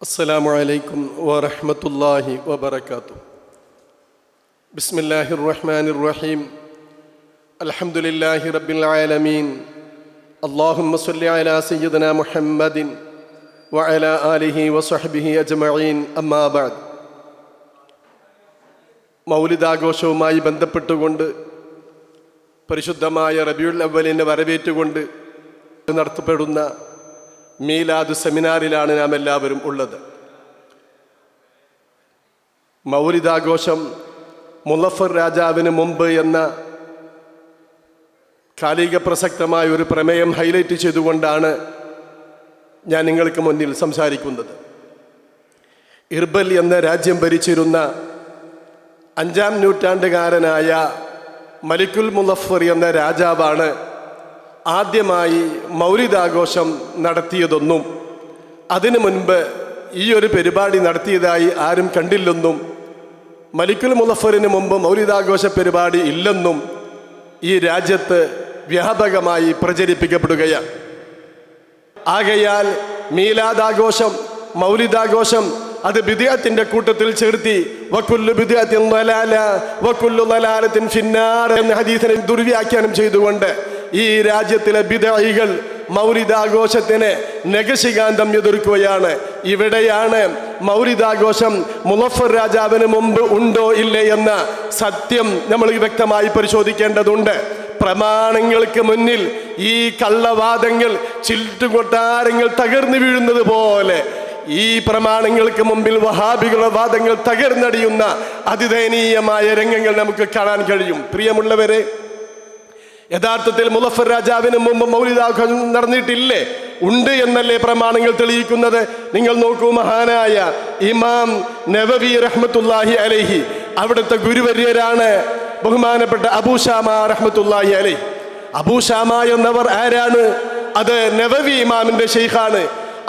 السلام عليكم ورحمة الله وبركاته. بسم الله الرحمن الرحيم. الحمد لله رب العالمين. اللهم صل على سيدنا محمد وعلى آله وصحبه أجمعين. أما بعد. മൗലിദാഘോഷവുമായി ബന്ധപ്പെട്ടുകൊണ്ട് പരിശുദ്ധമായ റബീഉൽ അവ്വലിനെ വരവേറ്റുകൊണ്ട് നടത്തപ്പെടുന്ന മീലാദ് സെമിനാറിലാണ് നാം എല്ലാവരും ഉള്ളത്. മൗലിദാഘോഷം മുളഫർ രാജാവിന് മുമ്പ് എന്ന കാലിക പ്രസക്തമായ ഒരു പ്രമേയം ഹൈലൈറ്റ് ചെയ്തുകൊണ്ടാണ് ഞാൻ നിങ്ങൾക്ക് മുന്നിൽ സംസാരിക്കുന്നത്. ഇർബൽ എന്ന രാജ്യം ഭരിച്ചിരുന്ന 5-ാം നൂറ്റാണ്ടുകാരനായ മലിക്കുൽ മുളഫർ എന്ന രാജാവാണ് ആദ്യമായി മൗലിദാഘോഷം നടത്തിയതെന്നും അതിനു മുൻപ് ഈ ഒരു പരിപാടി നടത്തിയതായി ആരും കണ്ടില്ലെന്നും മലിക്കുൽ മുളഫറിന് മുമ്പ് മൗലിദാഘോഷ പരിപാടി ഇല്ലെന്നും ഈ രാജ്യത്ത് വ്യാപകമായി പ്രചരിപ്പിക്കപ്പെടുകയാണ്. ആകയാൽ മീലാദാഘോഷം, മൗലിദാഘോഷം അത് ബിദ്അത്തിന്റെ കൂട്ടത്തിൽ ചേർത്തി വകുല്ലു ബിദ്അത്തിൻ ളലാല വകുല്ലു ളലാലത്തിൻ ഫിന്നാർ എന്ന ഹദീസിനെ ദുർവ്യാഖ്യാനം ചെയ്തുകൊണ്ട് ഈ രാജ്യത്തിലെ ബിദ്അഇകൾ മൗലിദാഘോഷത്തിന് നഖശികാന്തം എതിർക്കുകയാണ്. ഇവിടെയാണ് മൗലിദാഘോഷം മുളഫർ രാജാവിന് മുമ്പ് ഉണ്ടോ ഇല്ലേ എന്ന സത്യം നമ്മൾ വ്യക്തമായി പരിശോധിക്കേണ്ടതുണ്ട്. പ്രമാണങ്ങൾക്ക് മുന്നിൽ ഈ കള്ളവാദങ്ങൾ, ചില്ലുകൊട്ടാരങ്ങൾ തകർന്നു വീഴുന്നത് പോലെ ഈ പ്രമാണങ്ങൾക്ക് മുമ്പിൽ വഹാബികളുടെ വാദങ്ങൾ തകർന്നടിയുന്ന അതിദയനീയമായ രംഗങ്ങൾ നമുക്ക് കാണാൻ കഴിയും. പ്രിയമുള്ളവരെ, യഥാർത്ഥത്തിൽ മുളഫർ രാജാവിന് മുമ്പ് മൗലിദാഘോഷം നടന്നിട്ടില്ലേ? ഉണ്ട് എന്നല്ലേ പ്രമാണങ്ങൾ തെളിയിക്കുന്നത്? നിങ്ങൾ നോക്കൂ, മഹാനായ ഇമാം നവവി റഹ്മത്തുള്ളാഹി അലൈഹി, അവിടുത്തെ ഗുരുവര്യരാണ് ബഹുമാനപ്പെട്ട അബൂ ശാമ റഹ്മത്തുള്ളാഹി അലൈഹി. അബൂ ശാമ എന്നവർ ആരാണ്? അത് നവവി ഇമാമിന്റെ ശൈഖാണ്.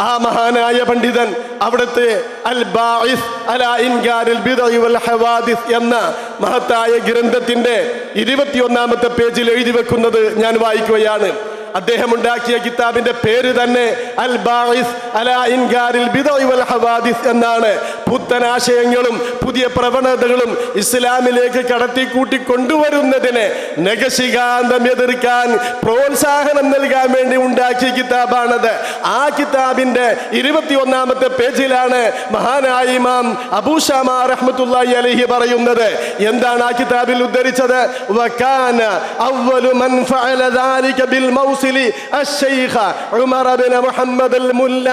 ആ മഹാനായ പണ്ഡിതൻ അവിടുത്തെ അൽ ബാഇസ് അലാ ഇൻകാരിൽ ബിദ്അഇ വൽ ഹവാദിസ് എന്ന മഹത്തായ ഗ്രന്ഥത്തിന്റെ 21-ാമത്തെ പേജിൽ എഴുതി വെക്കുന്നത് ഞാൻ വായിക്കുകയാണ്. അദ്ദേഹം ഉണ്ടാക്കിയ കിതാബിന്റെ പേര് തന്നെ അൽ ബാഇസ് അലാ ഇൻകാരിൽ ബിദ്അഇ വൽ ഹവാദിസ് എന്നാണ്. പുത്തനാശയങ്ങളും പുതിയ പ്രവണതകളും ഇസ്ലാമിലേക്ക് കടത്തിക്കൂട്ടി കൊണ്ടുവരുന്നതിനെ നഖശികാന്തം എതിർക്കാൻ, പ്രോത്സാഹനം നൽകാൻ വേണ്ടി ഉണ്ടാക്കിയ കിതാബാണത്. ആ കിതാബിന്റെ 21-ാമത്തെ പേജിലാണ് മഹാനായ ഇമാം അബൂ ശാമ റഹ്മത്തുള്ളാഹി അലൈഹി പറയുന്നത്. എന്താണ് ആ കിതാബിൽ ഉദ്ധരിച്ചത്? വകാന അവ്വലു മൻ ഫഅല ദാലിക ബിൽ മൗസിലി അശ്ശൈഖ ഉമർ ഇബ്നു മുഹമ്മദ് അൽ മുല്ല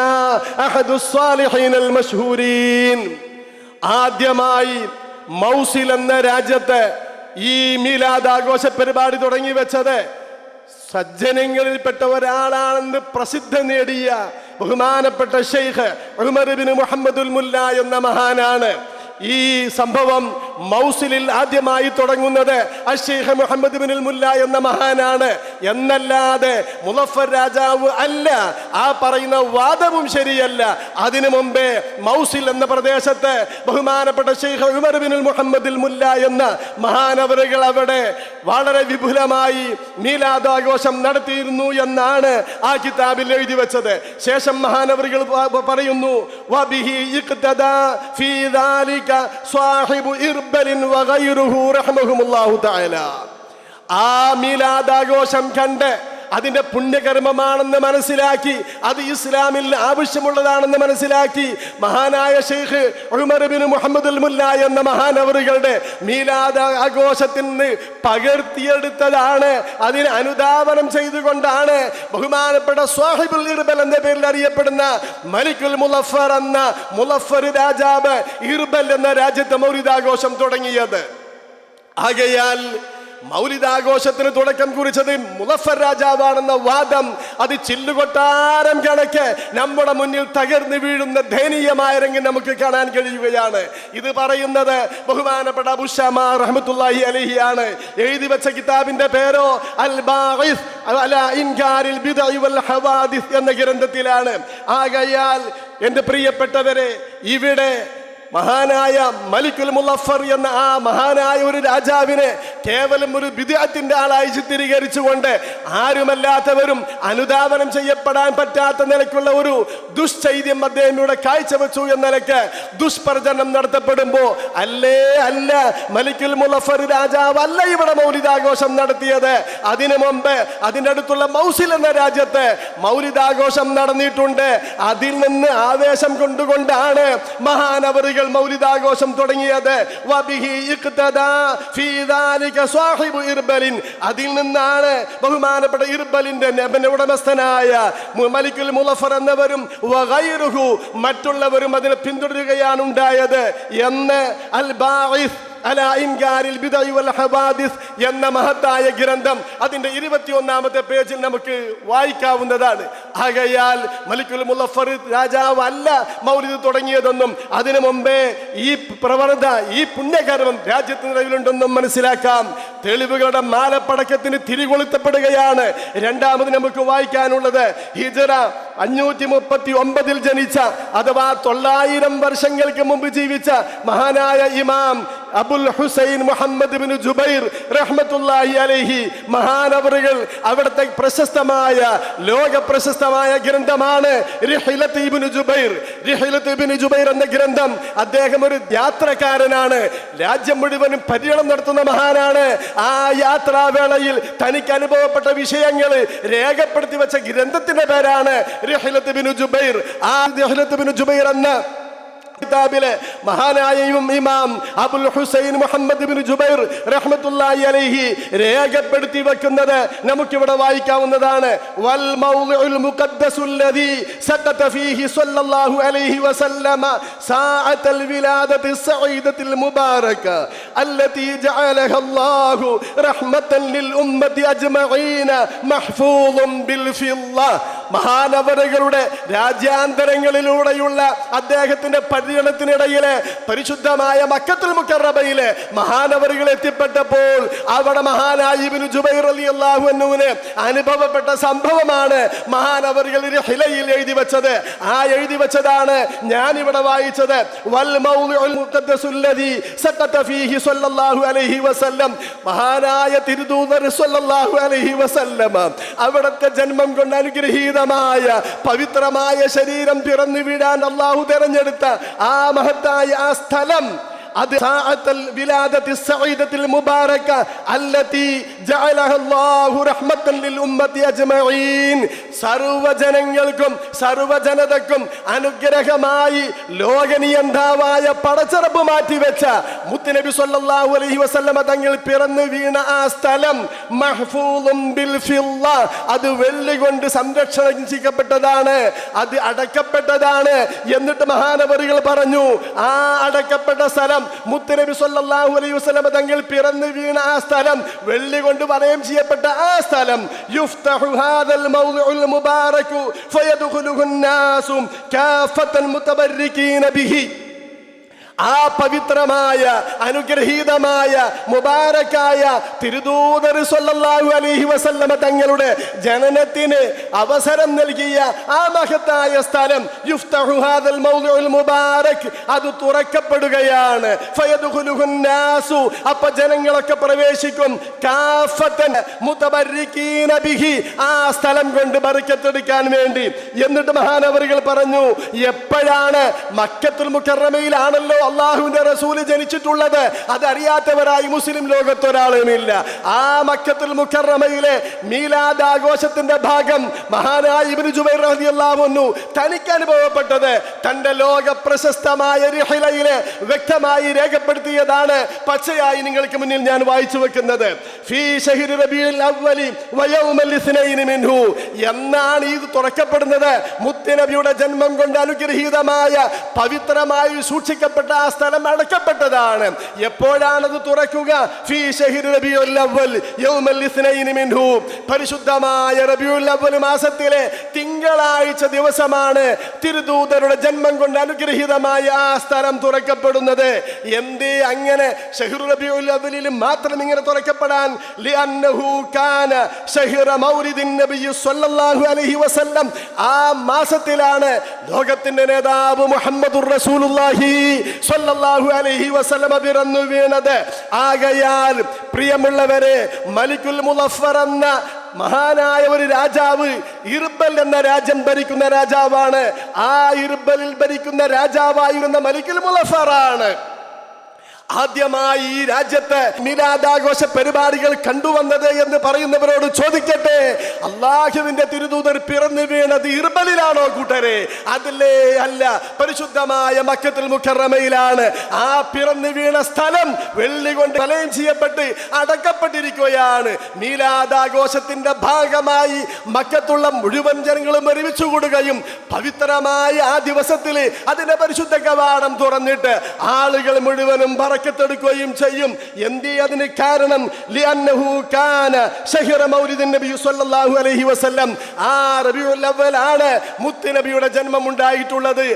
അഹദു സ്സാലിഹീൻ അൽ മശ്ഹൂരീൻ. ആദ്യമായി മൗസിൽ എന്ന രാജ്യത്ത് ഈ മീലാദാഘോഷ പരിപാടി തുടങ്ങി വെച്ചത് സജ്ജനങ്ങളിൽപ്പെട്ട ഒരാളാണെന്ന് പ്രസിദ്ധ നേടിയ ബഹുമാനപ്പെട്ട ഷെയ്ഖ് ഉമർ ഇബ്നു മുഹമ്മദ് അൽ മുല്ല എന്ന മഹാനാണ്. ഈ സംഭവം മൗസിലിൽ ആദ്യമായി തുടങ്ങുന്നത് അശ്ശൈഖ് മുഹമ്മദ് ഇബ്നുൽ മുല്ല എന്ന മഹാനാണ് എന്നല്ലാതെ മുളഫർ രാജാവ് അല്ല. ആ പറയുന്ന വാദവും ശരിയല്ല. അതിനു മുമ്പേ മൗസിൽ എന്ന പ്രദേശത്ത് ബഹുമാനപ്പെട്ട ഷെയ്ഖ് ഉമർ ഇബ്നുൽ മുഹമ്മദ് മുല്ല എന്ന മഹാനവറുകൾ അവിടെ വളരെ വിപുലമായി മീലാദാഘോഷം നടത്തിയിരുന്നു എന്നാണ് ആ കിതാബിൽ എഴുതി വെച്ചത്. ശേഷം മഹാനവറുകൾ പറയുന്നു, വബിഹി ഇഖ്തദാ ഫീ ദാലിക സാഹിബു ഇർബലിൻ വഗൈറുഹു റഹ്മഹുമുല്ലാഹു തആല. ആ മീലാദാഘോഷം കണ്ട് അതിന്റെ പുണ്യകർമ്മമാണെന്ന് മനസ്സിലാക്കി, അത് ഇസ്ലാമിൽ ആവശ്യമുള്ളതാണെന്ന് മനസ്സിലാക്കി മഹാനായ ഷെയ്ഖ് ഉമർ ഇബ്നു മുഹമ്മദ് അൽ മുല്ല എന്ന മഹാനവറുകളുടെ മീലാദ് ആഘോഷത്തിൽ നിന്ന് പകർത്തിയെടുത്തതാണ്. അതിന് അനുധാവനം ചെയ്തുകൊണ്ടാണ് ബഹുമാനപ്പെട്ട സാഹിബുൽ ഇർബൽ എന്ന പേരിൽ അറിയപ്പെടുന്ന മലിക്കുൽ മുളഫർ എന്ന മുളഫർ രാജാവ് ഇർബൽ എന്ന രാജ്യത്തെ മൗലിദാഘോഷം തുടങ്ങിയത്. ആകയാൽ മൗലിദാഘോഷത്തിന് തുടക്കം കുറിച്ചത് മുളഫർ രാജാവാണെന്ന വാദം അത് ചില്ലുകൊട്ടാരം കണക്ക് നമ്മുടെ മുന്നിൽ തകർന്നു വീഴുന്ന ദയനീയമായ രംഗം നമുക്ക് കാണാൻ കഴിയുകയാണ്. ഇത് പറയുന്നത് ബഹുമാനപ്പെട്ട അബൂ ശാമ റഹ്മത്തുള്ളാഹി അലൈഹി ആണ്. എഴുതി വെച്ച കിതാബിന്റെ പേരോ അൽ ബാഇസ് അലാ ഇൻകാരിൽ ബിദ്അഇ വൽ ഹവാദിസ് എന്ന ഗ്രന്ഥത്തിലാണ്. ആകയാൽ എൻ്റെ പ്രിയപ്പെട്ടവരെ, ഇവിടെ മഹാനായ മലിക്കുൽ മുളഫർ എന്ന ആ മഹാനായ ഒരു രാജാവിനെ കേവലം ഒരു ബിദ്അത്തിന്റെ ആളായി ചിത്രീകരിച്ചുകൊണ്ട് ആരുമല്ലാത്തവരും അനുധാവനം ചെയ്യപ്പെടാൻ പറ്റാത്ത നിലയ്ക്കുള്ള ഒരു ദുശ്ചൈദ്യം അദ്ദേഹം ഇവിടെ കാഴ്ചവെച്ചു എന്ന നിലയ്ക്ക് ദുഷ്പ്രചരണം നടത്തപ്പെടുമ്പോ അല്ല, മലിക്കുൽ മുളഫർ രാജാവ് അല്ല ഇവിടെ മൗലിദാഘോഷം നടത്തിയത്. അതിനു മുമ്പ് അതിൻ്റെ അടുത്തുള്ള മൗസിൽ എന്ന രാജ്യത്ത് മൗലിദാഘോഷം നടന്നിട്ടുണ്ട്. അതിൽ നിന്ന് ആവേശം കൊണ്ടുകൊണ്ടാണ് മഹാനവറുകൾ മൗലിദാഘോഷം തുടങ്ങിയത്. അതിൽ നിന്നാണ് ബഹുമാനപ്പെട്ട ഇർബലിന്റെ ഉടമസ്ഥനായ മലിക്കുൽ മുളഫർ എന്നവരും മറ്റുള്ളവരും അതിനെ പിന്തുടരുകയാണ് ഉണ്ടായത് എന്ന് അൽ ബാഇസ് അലാ ഇൻകാരിൽ ബിദഅ വൽ ഹവാദിസ് എന്ന മഹത്തായ ഗ്രന്ഥം അതിന്റെ 21-ാമത്തെ പേജിൽ നമുക്ക് വായിക്കാവുന്നതാണ്. ആകയാൽ മലിക്കുൽ മുളഫർ രാജാവ് അല്ല മൗലിദ് തുടങ്ങിയതെന്നും അതിനു മുമ്പേ ഈ പ്രവണത, ഈ പുണ്യകർമ്മം രാജ്യത്തിന് നിലവിലുണ്ടെന്നും മനസ്സിലാക്കാം. തെളിവുകളുടെ മാലപ്പടക്കത്തിന് തിരികൊളുത്തപ്പെടുകയാണ്. രണ്ടാമത് നമുക്ക് വായിക്കാനുള്ളത് ഹിജ്റ 539 ജനിച്ച അഥവാ 900 വർഷങ്ങൾക്ക് മുമ്പ് ജീവിച്ച മഹാനായ ഇമാം അബുൽ ഹുസൈൻ മുഹമ്മദ് ബിൻ ജുബൈർ റഹ്മത്തുള്ളാഹി അലൈഹി മഹാനവറുകൾ അവിടുത്തെ പ്രശസ്തമായ ലോക പ്രശസ്തമായ ഗ്രന്ഥമാണ് റിഹ്ലത്ത് ഇബ്നു ജുബൈർ. റിഹ്ലത്ത് ഇബ്നു ജുബൈർ എന്ന ഗ്രന്ഥം, അദ്ദേഹം ഒരു യാത്രക്കാരനാണ്, രാജ്യം മുഴുവനും പര്യടനം നടത്തുന്ന മഹാനാണ്. ആ യാത്രാവേളയിൽ തനിക്ക് അനുഭവപ്പെട്ട വിഷയങ്ങൾ രേഖപ്പെടുത്തി വെച്ച ഗ്രന്ഥത്തിന്റെ പേരാണ് റിഹ്ലത്ത് ഇബ്നു ജുബൈർ. ആ റിഹ്ലത്ത് ഇബ്നു ജുബൈർ എന്ന കിതാബിലെ മഹാനായ ഇമാം അബുൽ ഹുസൈൻ മുഹമ്മദ് ബിൻ ജുബൈർ റഹ്മത്തുള്ളാഹി അലൈഹി രേഖപ്പെടുത്തി വെക്കുന്നത് നമുക്കിവിടെ വായിക്കാവുന്നതാണ്. വൽ മൗളിഉൽ മുഖദ്ദസുല്ലദീ സഖത ഫീഹി സ്വല്ലല്ലാഹു അലൈഹി വസല്ലമ സാഅത്തൽ വിലാദത്തി സഈദത്തിൽ മുബാറക അല്ലതി ജഅലഹ അല്ലാഹു റഹ്മത്തൻ ലിൽ ഉമ്മത്തി അജ്മഈന മഹ്ഫൂളുൻ ബിൽ ഫിദ്ദ. മഹാനവറുകളുടെ രാജ്യാന്തരങ്ങളിലൂടെയുള്ള അദ്ദേഹത്തിന്റെ പര്യടനത്തിനിടയിലെ പരിശുദ്ധമായ മക്കത്തുൽ മുക്കറമയിലെ മഹാനവറുകൾ എത്തിപ്പെട്ടപ്പോൾ അവിടെ മഹാനായ ഇബ്നു ജുബൈർ റളിയല്ലാഹു അൻഹുവിന് അനുഭവപ്പെട്ട സംഭവമാണ് മഹാനവറുകൾ ഹിലയിൽ എഴുതി വെച്ചത്. ആ എഴുതി വെച്ചതാണ് ഞാൻ ഇവിടെ വായിച്ചത്. വൽ മൗളിഉൽ മുഖദ്ദസുല്ലദീ സഖത ഫീഹി സ്വല്ലല്ലാഹു അലൈഹി വസല്ലം, മഹാനായ തിരുദൂതർ സ്വല്ലല്ലാഹു അലൈഹി വസല്ലം അവിടുത്തെ ജന്മം കൊണ്ട് അനുഗ്രഹീതമായ പവിത്രമായ ശരീരം പിറന്നു വീഴാൻ അല്ലാഹു തെരഞ്ഞെടുത്ത ആ മഹത്തായ ആ സ്ഥലം, അത് സാഅത്തുൽ വിലാദത്തി സഈദത്തിൽ മുബാറക അല്ലതി ജഅലഹ അല്ലാഹു റഹ്മത്തൻ ലിൽ ഉമ്മത്തി അജ്മഈൻ. സർവ്വജനങ്ങൾക്കും സർവ്വജനതക്കും അനുഗ്രഹമായി ലോകനിയന്താവായ പടച്ചറപ്പ് മാറ്റിവെച്ച മുത്തുനബി സ്വല്ലല്ലാഹു അലൈഹി വസല്ലമ തങ്ങൾ പിറന്നു വീണ ആ സ്ഥലം മഹ്ഫൂളുൻ ബിൽ ഫിദ്ദ, അത് വെള്ളി കൊണ്ട് സംരക്ഷിക്കപ്പെട്ടതാണ്, അത് അടക്കപ്പെട്ടതാണ്. എന്നിട്ട് മഹാനവറുകൾ പറഞ്ഞു, ആ അടക്കപ്പെട്ട സ്ഥലം മുത്തുനബി സ്വല്ലല്ലാഹു അലൈഹി വസല്ലം തങ്ങൾ പിറന്നു വീണ ആ സ്ഥലം, വെള്ളി കൊണ്ട് വലയം ചെയ്യപ്പെട്ട ആ സ്ഥലം, യുഫ്തഹു ഹാദൽ മൗളിഉൽ മുബാറകു ഫയദ്ഖുലുഹു الناس കാഫത്തൻ മുതബർരികീന ബിഹി. ആ പവിത്രമായ അനുഗ്രഹീതമായ മുബാരക്കായ തിരുദൂതർ സ്വല്ലല്ലാഹു അലൈഹി വസല്ലമ തങ്ങളുടെ ജനനത്തിന് അവസരം നൽകിയ ആ മഹത്തായ സ്ഥലം യുഫ്തഹു ഹാദൽ മൗളിഉൽ മുബാറക്, അത് തുറക്കപ്പെടുകയാണ്. ഫയദ്ഖുലുഹു الناس, അപ്പോൾ ജനങ്ങളൊക്കെ പ്രവേശിക്കും. കാഫത്തൻ മുതബർരികീന ബിഹി, ആ സ്ഥലം കൊണ്ട് ബർക്കത്തെടുക്കാൻ വേണ്ടി. എന്നിട്ട് മഹാനവറുകൾ പറഞ്ഞു, എപ്പോഴാണ് മക്കത്തുൽ മുക്കറമയിലാണല്ലോ അള്ളാഹുവിന്റെ റസൂല് ജനിച്ചിട്ടുള്ളത്, അതറിയാത്തവരായി മുസ്ലിം ലോകത്തൊരാളുമില്ല. ആ മക്കത്തുൽ മുക്കറമയിലെ മീലാദ് ആഘോഷത്തിന്റെ ഭാഗം മഹാനായ ഇബ്നു ജുബൈർ റളിയല്ലാഹു അൻഹു തനിക്ക് അനുഭവപ്പെട്ടത് തന്റെ ലോക പ്രശസ്തമായ റിഹ്ലയിലെ വ്യക്തമായി രേഖപ്പെടുത്തിയതാണ്. പച്ചയായി നിങ്ങൾക്ക് മുന്നിൽ ഞാൻ വായിച്ചു വെക്കുന്നത്. ഫീ ശഹ്രി റബീഉൽ അവ്വലി വയൗമൽ ഇസ്നൈൻ മിൻഹു എന്നാണ് ഇത് തുറക്കപ്പെടുന്നത്. മുത്തുനബിയുടെ ജന്മം കൊണ്ട് അനുഗ്രഹീതമായ പവിത്രമായി സൂക്ഷിക്കപ്പെട്ട ആ സ്ഥലം അടക്കപ്പെട്ടതാണ്. എപ്പോഴാണത് തുറക്കുക? ഫീ ശഹ്രി റബീഉൽ അവ്വൽ യൗമൽ ഇസ്നൈൻ മിൻഹു, പരിശുദ്ധമായ റബീഉൽ അവ്വൽ മാസത്തിലെ തിങ്കളാഴ്ച ദിവസമാണ് തിരുദൂതരുടെ ജന്മം കൊണ്ട് അനുഗ്രഹീതമായ ആ സ്ഥലം തുറക്കപ്പെടുന്നത്. എന്തേ അങ്ങനെ ശഹ്റു റബീഉൽ അവ്വലിൽ മാത്രം ഇങ്ങനെ തുറക്കപ്പെടാൻ? ലിഅന്നഹു കാന ശഹ്റ മൗലിദിൻ നബി സ്വല്ലല്ലാഹു അലൈഹി വസല്ലം, ആ മാസത്തിലാണ് ലോകത്തിന്റെ നേതാവ് മുഹമ്മദുർ റസൂലുള്ളാഹി സ്വല്ലല്ലാഹു അലൈഹി വസല്ലമ പിറന്നു വീണത്. ആകയാൽ പ്രിയമുള്ളവരെ, മലിക്കുൽ മുളഫർ എന്ന മഹാനായ ഒരു രാജാവ് ഇർബൽ എന്ന രാജ്യം ഭരിക്കുന്ന രാജാവാണ്. ആ ഇർബലിൽ ഭരിക്കുന്ന രാജാവായിരുന്ന മലിക്കുൽ മുളഫറാണ് ആദ്യമായി ഈ രാജ്യത്ത് മിലാദാഘോഷ പരിപാടികൾ കണ്ടുവന്നത് എന്ന് പറയുന്നവരോട് ചോദിക്കട്ടെ, അള്ളാഹുവിന്റെ തിരുദൂതർ പിറന്നു വീണത് ഇർബലിലാണോ കൂട്ടരെ? അതില്ലേ? അല്ല, പരിശുദ്ധമായ മക്കത്തുൽ മുക്കറമയിലാണ്. ആ പിറന്നു വീണ സ്ഥലം വെള്ളി കൊണ്ട് വലയം ചെയ്യപ്പെട്ട് അടക്കപ്പെട്ടിരിക്കുകയാണ്. മീലാദാഘോഷത്തിന്റെ ഭാഗമായി മക്കത്തുള്ള മുഴുവൻ ജനങ്ങളും ഒരുമിച്ചു കൂടുകയും പവിത്രമായ ആ ദിവസത്തിൽ അതിന്റെ പരിശുദ്ധ കവാടം തുറന്നിട്ട് ആളുകൾ മുഴുവനും ടുകയും ചെയ്യും. എന്തേ അതിന് കാരണം? ലിഅന്നഹു കാന ശഹ്റ മൗലിദിൻ നബി സ്വല്ലല്ലാഹു അലൈഹി വസല്ലം. ആ റബീഉൽ അവ്വലാണ് മുത്ത് നബിയുടെ ജന്മം ഉണ്ടായിട്ടുള്ളത്.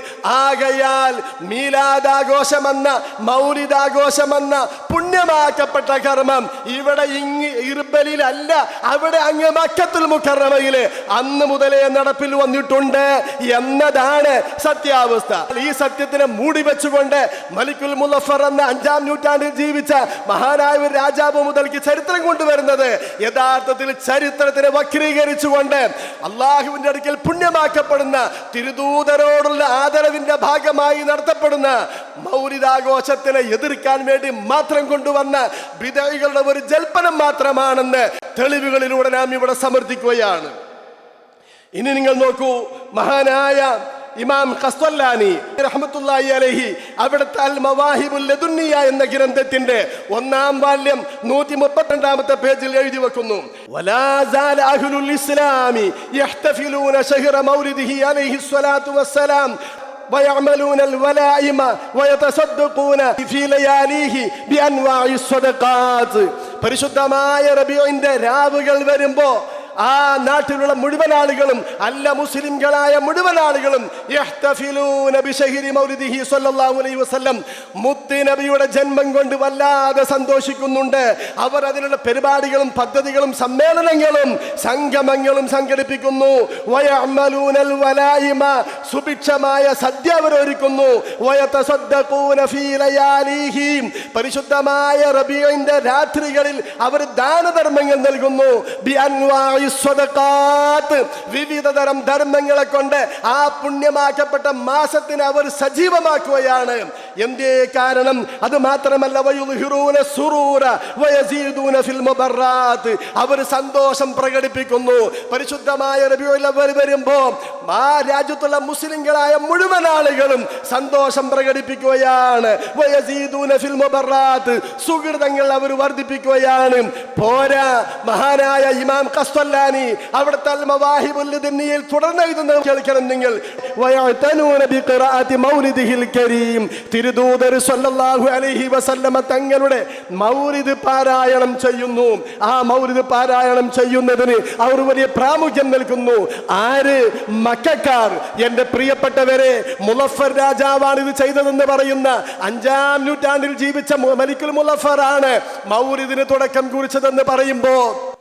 ആകയാൽ മീലാദാഘോഷമെന്ന മൗലിദാഘോഷമെന്ന പുണ്യമാക്കപ്പെട്ട കർമ്മം ഇവിടെ ഇർബലിലല്ല, അവിടെ അങ്ങ് മക്കത്തുൽ മുക്കറമയില് അന്ന് മുതലേ നടപ്പിൽ വന്നിട്ടുണ്ട് എന്നതാണ് സത്യാവസ്ഥ. ഈ സത്യത്തിനെ മൂടി വെച്ചുകൊണ്ട് മലിക്കുൽ മുളഫർ എന്ന 5-ാം നൂറ്റാണ്ടിൽ ജീവിച്ച മഹാനായ ഒരു രാജാവ് മുതൽക്ക് ചരിത്രം കൊണ്ടുവരുന്നത് യഥാർത്ഥത്തിൽ ചരിത്രത്തിനെ വക്രീകരിച്ചുകൊണ്ട് അള്ളാഹുവിന്റെ അടുക്കൽ പുണ്യമാക്കപ്പെടുന്ന തിരുദൂതരോടുള്ള ആദരവിന്റെ ഭാഗമായി നടത്തപ്പെടുന്ന മൗലിദാഘോഷത്തിനെ എതിർക്കാൻ വേണ്ടി മാത്രം കൊണ്ടുവന്ന ബിദഅകളുടെ ഒരു ജൽപ്പനം മാത്രമാണെന്ന് തെളിവുകളിലൂടെ നാം ഇവിടെ സമർത്ഥിക്കുകയാണ്. ഇനി നിങ്ങൾ നോക്കൂ, മഹാനായ ഇമാം ഖസ്വല്ലാനി റഹ്മത്തുള്ളാഹി അലൈഹി അവിടുത്തെ അൽ മവാഹിബുൽ ലദുന്നിയ എന്ന ഗ്രന്ഥത്തിന്റെ 1-ാം വാല്യം 132-ാമത്തെ പേജിൽ എഴുതി വെക്കുന്നു, വലാ സാല അഹ്ലുൽ ഇസ്ലാമി യഹ്തഫിലൂന ശഹ്റ മൗലിദിഹി അലൈഹി സ്വലാത്തു വസ്സലാം ويعملون الولائم ويتصدقون في لياليه بأنواع الصدقات. പരിശുദ്ധമായ റബീഉന്റെ രാവുകൾ വരുമ്പോ ആ നാട്ടിലുള്ള മുഴുവൻ ആളുകളും, അല്ല മുസ്ലിംകളായ മുഴുവൻ ആളുകളും യഹ്തഫിലൂന ബിശഹ്രി മൗലിദിഹി സ്വല്ലല്ലാഹു അലൈഹി വസല്ലം, മുത്ത് നബിയുടെ ജന്മം കൊണ്ട് വല്ലാതെ സന്തോഷിക്കുന്നുണ്ട്. അവർ അതിനുള്ള പരിപാടികളും പദ്ധതികളും സമ്മേളനങ്ങളും സംഗമങ്ങളും സംഘടിപ്പിക്കുന്നു. വയഅമലൂനൽ വലായിമ, സുഭിക്ഷമായ സദ്യ അവർ ഒരുക്കുന്നു. വയതസദ്ദഖൂന ഫീ ലയാലിഹി, പരിശുദ്ധമായ റബീഉന്റെ രാത്രികളിൽ അവർ ദാനധർമ്മങ്ങൾ നൽകുന്നു. ബി അൻവാഇ സ്വദഖാത്ത്, വിവിധ തരം ധർമ്മങ്ങളെ കൊണ്ട് ആ പുണ്യമാക്കപ്പെട്ട മാസത്തിനെ അവർ സജീവമാക്കുകയാണ്. എന്തേ കാരണം? അത് മാത്രമല്ല, വയുദ്ഹിറൂന സുറൂറ വയസീദൂന ഫിൽ മുബറാത്ത്, അവർ സന്തോഷം പ്രകടിപ്പിക്കുന്നു. പരിശുദ്ധമായ റബീഉൽ അവ്വൽ വരുമ്പോൾ ആ രാജ്യത്തുള്ള മുസ്ലിംകളായ മുഴുവൻ ആളുകളും സന്തോഷം പ്രകടിപ്പിക്കുകയാണ്. വയസീദൂന ഫിൽ മുബറാത്ത്, സുഹൃതങ്ങൾ അവർ വർദ്ധിപ്പിക്കുകയാണ്. പോരാ, മഹാനായ ഇമാം ഖസ്വല്ലാനി അവിടുത്തെ അൽ മവാഹിബുൽ ലദുന്നിയയിൽ തുടർന്ന് എഴുതുന്നത് കേൾക്കണം നിങ്ങൾ, വയഅതനൂന ബിഖിറാഅത്തി മൗലിദിഹിൽ കരീം, തിരുദൂതർ സ്വല്ലല്ലാഹു അലൈഹി വസല്ലമ തങ്ങളുടെ മൗലിദ് പാരായണം ചെയ്യുന്നു. ആ മൗലിദ് പാരായണം ചെയ്യുന്നതിന് അവർ വലിയ പ്രാമുഖ്യം നൽകുന്നു. ആര്? മക്കക്കാർ. എന്റെ പ്രിയപ്പെട്ടവരെ, മുളഫർ രാജാവാണ് ഇത് ചെയ്തതെന്ന് പറയുന്ന 5-ാം നൂറ്റാണ്ടിൽ ജീവിച്ച മലിക്കുൽ മുളഫർ ആണ് മൗലിദിന് തുടക്കം കുറിച്ചതെന്ന് പറയുമ്പോ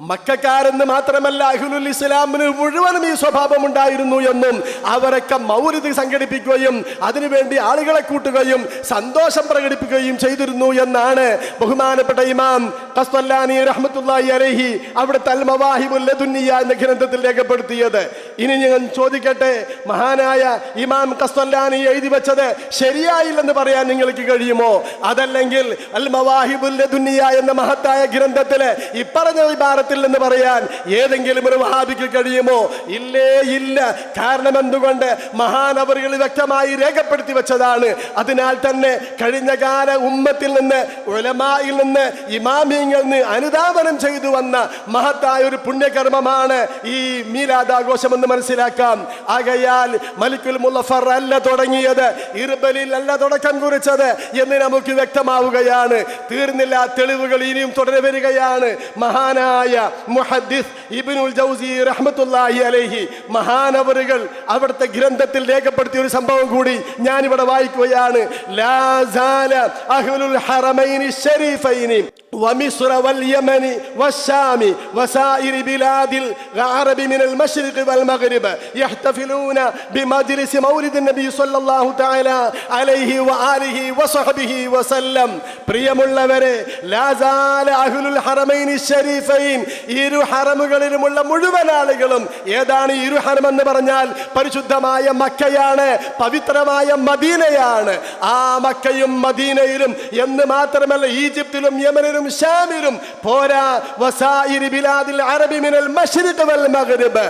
മക്കക്കാരെന്ന് മാത്രമല്ല അഹ്ലുൽ ഇസ്ലാമിന് മുഴുവനും ഈ സ്വഭാവം ഉണ്ടായിരുന്നു എന്നും അവരൊക്കെ മൗലിദ് സംഘടിപ്പിക്കുകയും അതിനുവേണ്ടി ആളുകളെ കൂട്ടുകയും സന്തോഷം പ്രകടിപ്പിക്കുകയും ചെയ്തിരുന്നു എന്നാണ് ബഹുമാനപ്പെട്ട ഇമാം ഖസ്വല്ലാനി റഹ്മത്തുള്ളാഹി അലൈഹി അവിടുത്തെ അൽ മവാഹിബുൽ ലദുന്നിയ എന്ന ഗ്രന്ഥത്തിൽ രേഖപ്പെടുത്തിയത്. ഇനി ഞാൻ ചോദിക്കട്ടെ, മഹാനായ ഇമാം ഖസ്വല്ലാനി എഴുതി വെച്ചത് ശരിയായില്ലെന്ന് പറയാൻ നിങ്ങൾക്ക് കഴിയുമോ? അതല്ലെങ്കിൽ അൽ മവാഹിബുൽ ലദുന്നിയ എന്ന മഹത്തായ ഗ്രന്ഥത്തില് ഇപ്പറഞ്ഞ ഇബാറത്തിൽ എന്ന് പറയാൻ ഏതെങ്കിലും ഒരു വഹാബിക്ക് കഴിയുമോ? ഇല്ലേ, ഇല്ല. കാരണം എന്തുകൊണ്ട്? മഹാനവറുകൾ വ്യക്തമായി രേഖപ്പെടുത്തി വെച്ചതാണ്. അതിനാൽ തന്നെ കഴിഞ്ഞ കാല ഉമ്മത്തിൽ നിന്ന്, ഉലമായിൽ നിന്ന്, ഇമാമിയങ്ങളിൽ നിന്ന് അനുധാവനം ചെയ്തു വന്ന മഹത്തായ ഒരു പുണ്യകർമ്മമാണ് ഈ മീലാദാഘോഷം എന്ന് മനസ്സിലാക്കാം. ആകയാൽ മലിക്കുൽ മുളഫർ അല്ല തുടങ്ങിയത്, ഇർബലിൽ അല്ല തുടക്കം കുറിച്ചത് എന്ന് നമുക്ക് വ്യക്തമാവുകയാണ്. തീർന്നില്ല, തെളിവുകൾ ഇനിയും തുടരെ വരികയാണ്. മഹാനായ മുഹദ്ദിസ് ഇബ്നുൽ ജൗസി റഹ്മത്തുള്ളാഹി അലൈഹി മഹാനവറുകൾ അവിടുത്തെ ഗ്രന്ഥത്തിൽ രേഖപ്പെടുത്തിയ ഒരു സംഭവം കൂടി ഞാൻ ഇവിടെ വായിക്കുകയാണ്. ലാ സാല അഹ്ലുൽ ഹറമൈനി ശരീഫൈനി ومصر واليمن والشام وسائر بلاد العرب من المشرق والمغرب يحتفلون بمجلس مولد النبي صلى الله تعالى عليه وآله وصحبه وسلم. പ്രിയമുള്ളവരെ, ലാ സാല അഹ്ലുൽ ഹറമൈനി ശരീഫൈൻ, ഇരു ഹറമുകളിലുമുള്ള മുഴുവൻ ആളുകളും, ഏതാണ് ഇരു ഹറം എന്ന് പറഞ്ഞാൽ പരിശുദ്ധമായ മക്കയാണ്, പവിത്രമായ മദീനയാണ്. ആ മക്കയും മദീനയിലും എന്ന് മാത്രമല്ല ഈജിപ്തിലും യമനിലും ഷാമിലും പോരാ, വസായിരി ബിലാദിൽ അറബി മിനൽ മശ്രിഖ് വൽ മഗ്രിബ്,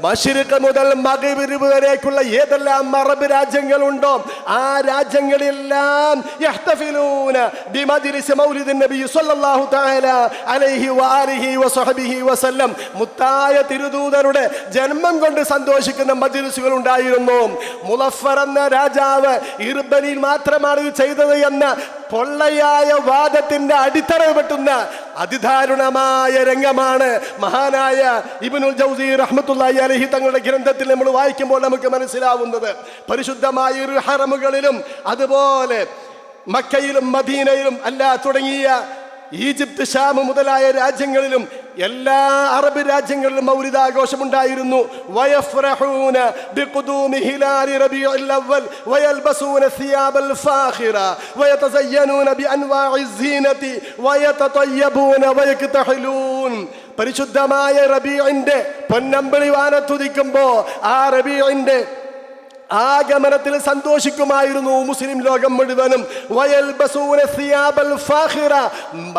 മശ്രിഖ് മുതൽ മഗ്രിബ് വരേക്കുള്ള ഏതെല്ലാം അറബ് രാജ്യങ്ങളുണ്ടോ ആ രാജ്യങ്ങളെല്ലാം യഹ്തഫിലൂന ബിമജ്ലിസ് മൗലിദിൻ നബി സ്വല്ലല്ലാഹു തആല അലൈഹി വആലിഹി വസഹബിഹി വസല്ലം, മുത്തായ തിരുദൂതരുടെ ജന്മം കൊണ്ട് സന്തോഷിക്കുന്ന മജ്ലിസുകൾ ഉണ്ടായിരുന്നു. മുളഫർ എന്ന രാജാവ് ഇർബനിൽ മാത്രമാണ് ഇത് ചെയ്തത് എന്ന പൊള്ളയായ വാദത്തിന്റെ അടിത്തറ വെട്ടുന്ന അതിദാരുണമായ രംഗമാണ് മഹാനായ ഇബ്നുൽ ജൗസി റഹ്മത്തുള്ളാഹി അലൈഹി തങ്ങളുടെ ഗ്രന്ഥത്തിൽ നമ്മൾ വായിക്കുമ്പോൾ നമുക്ക് മനസ്സിലാവുന്നത്. പരിശുദ്ധമായ ഇരു ഹറമുകളിലും അതുപോലെ മക്കയിലും മദീനയിലും അല്ല തുടങ്ങിയ ഈജിപ്ത് ഷാം മുതലായ രാജ്യങ്ങളിലും എല്ലാ അറബ് രാജ്യങ്ങളിലും മൗലിദാഘോഷമുണ്ടായിരുന്നു. വയഫ്റഹൂന ബിഖുദൂമി ഹിലാലി റബീഉൽ അവ്വൽ വയൽബസൂന സിയാബൽ ഫാഖിറ വയതസയ്യനൂന ബിഅൻവാഇ സീനതി വയതതയ്യബൂന വയക്തഹലൂൻ. പരിശുദ്ധമായ റബീഇന്റെ പൊന്നമ്പളി വാനത്തുദിക്കുമ്പോൾ ആ റബീഇന്റെ ആഗമനത്തിൽ സന്തോഷിക്കുമായിരുന്നു മുസ്ലിം ലോകം മുഴുവനും. വയൽബസൂന സിയാബൽ ഫാഖിറ,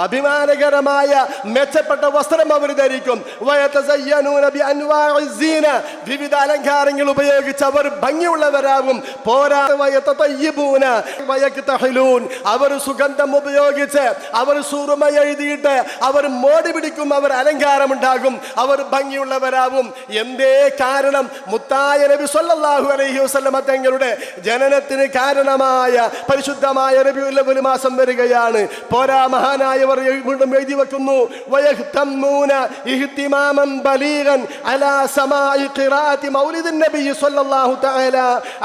അഭിമാനകരമായ മെച്ചപ്പെട്ട വസ്ത്രം അവർ ധരിക്കും. വയതസയ്യനൂന ബിഅൻവാഇ സീന, വിവിധ അലങ്കാരങ്ങൾ ഉപയോഗിച്ച് അവർ ഭംഗിയുള്ളവരാകും. പോരാ, വയതതയ്യിബൂന വയക്തഹലൂൻ, അവർ സുഗന്ധം ഉപയോഗിച്ച്, അവർ സുറുമ എഴുതിയിട്ട് അവർ മോടി പിടിക്കും, അവർ അലങ്കാരമുണ്ടാകും, അവർ ഭംഗിയുള്ളവരാകും. എന്തേ കാരണം? മുത്തായ നബി സ്വല്ലല്ലാഹു അലൈഹി വസല്ലം തങ്ങളുടെ ജനനത്തിന് കാരണമായ പരിശുദ്ധമായ റബീഉൽ അവ്വൽ മാസം വരികയാണ്. പോരാ, മഹാനായവർ വീണ്ടും എഴുതി വെക്കുന്നു, വയഹ്തമ്മൂന ഇഹ്തിമാമൻ ബലീഗൻ അലാ സമാഇ ഖിറാഅത്തി മൗലിദിൻ നബി സ്വല്ലല്ലാഹു തആല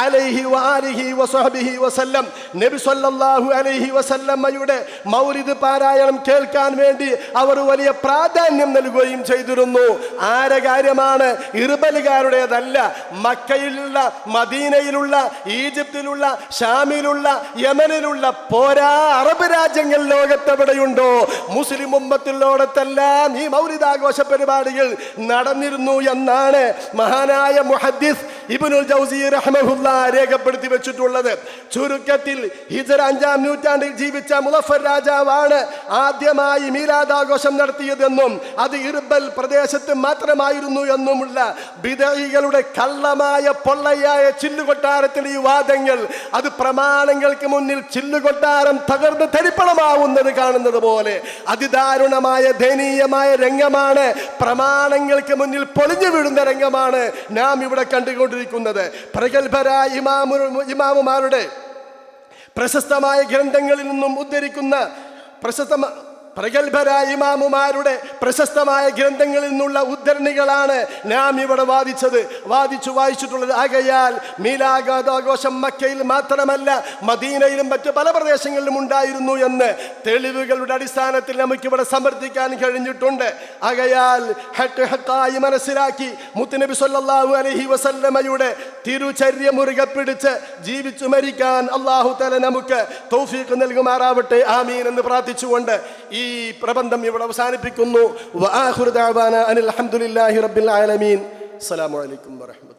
അലൈഹി വആലിഹി വസഹബിഹി വസല്ലം, നബി സ്വല്ലല്ലാഹു അലൈഹി വസല്ലമയുടെ മൗലിദ് പാരായണം കേൾക്കാൻ വേണ്ടി അവർ വലിയ പ്രാധാന്യം നൽകുകയും ചെയ്തിരുന്നു. ആരെ കാര്യമാണ്? ഇർബലുകാരുടേതല്ല. മക്കയിലുള്ള, മദീനയിലുള്ള, ഈജിപ്തിലുള്ള, ഷാമിലുള്ള, യമനിലുള്ള, പോരാ അറബ് രാജ്യങ്ങൾ ലോകത്തെവിടെയുണ്ടോ മുസ്ലിം ഉമ്മത്തിലോടത്തെല്ലാം ഈ മൗലിദാഘോഷ പരിപാടികൾ നടന്നിരുന്നു എന്നാണ് മഹാനായ മുഹദ്ദിസ് ഇബ്നുൽ ജൗസി റഹ്മഹുല്ലാ രേഖപ്പെടുത്തി വെച്ചിട്ടുള്ളത്. ചുരുക്കത്തിൽ ഹിജ്റ 5-ാം നൂറ്റാണ്ടിൽ ജീവിച്ച മുളഫർ രാജാവാണ് ആദ്യമായി മീലാദാഘോഷം നടത്തിയതെന്നും അത് ഇർബൽ പ്രദേശത്ത് മാത്രമായിരുന്നു എന്നുമുള്ള ബിദഈകളുടെ കള്ളമായ പൊള്ളയായ ചില്ലുകൊട്ടാരത്തിന്റെ ഈ വാദങ്ങൾ, അത് പ്രമാണങ്ങൾക്ക് മുന്നിൽ ചില്ലുകൊട്ടാരം തകർന്ന് തരിപ്പണമാവുന്നത് കാണുന്നത് പോലെ അതിദാരുണമായ ദയനീയമായ രംഗമാണ്, പ്രമാണങ്ങൾക്ക് മുന്നിൽ പൊളിഞ്ഞു വീഴുന്ന രംഗമാണ് നാം ഇവിടെ കണ്ടുകൊണ്ടിരിക്കുന്നത്. പ്രഗത്ഭരായ ഇമാമുമാരുടെ പ്രശസ്തമായ ഗ്രന്ഥങ്ങളിൽ നിന്നും ഉദ്ധരിക്കുന്ന പ്രഗത്ഭരായ ഇമാമുമാരുടെ പ്രശസ്തമായ ഗ്രന്ഥങ്ങളിൽ നിന്നുള്ള ഉദ്ധരണികളാണ് നാം ഇവിടെ വാദിച്ചു വായിച്ചിട്ടുള്ളത്. ആകയാൽ മീലാദാഘോഷം മക്കയിൽ മാത്രമല്ല മദീനയിലും മറ്റ് പല പ്രദേശങ്ങളിലും ഉണ്ടായിരുന്നു എന്ന് തെളിവുകളുടെ അടിസ്ഥാനത്തിൽ നമുക്കിവിടെ സമർത്ഥിക്കാൻ കഴിഞ്ഞിട്ടുണ്ട്. ആകയാൽ ഹക്കായി മനസ്സിലാക്കി മുത്തുനബി സ്വല്ലല്ലാഹു അലൈഹി വസല്ലമയുടെ തിരുചര്യ മുറുകെ പിടിച്ച് ജീവിച്ചു മരിക്കാൻ അല്ലാഹു തആല നമുക്ക് തൗഫീഖ് നൽകുമാറാവട്ടെ. ആമീൻ എന്ന് പ്രാർത്ഥിച്ചുകൊണ്ട് ഈ പ്രബന്ധം ഇവിടെ അവസാനിപ്പിക്കുന്നു. വആഖിറു ദഅവാനാ അനിൽ ഹംദുലില്ലാഹി റബ്ബിൽ ആലമീൻ. അസ്സലാമു അലൈക്കും വറഹ്മത്തുള്ളാഹി.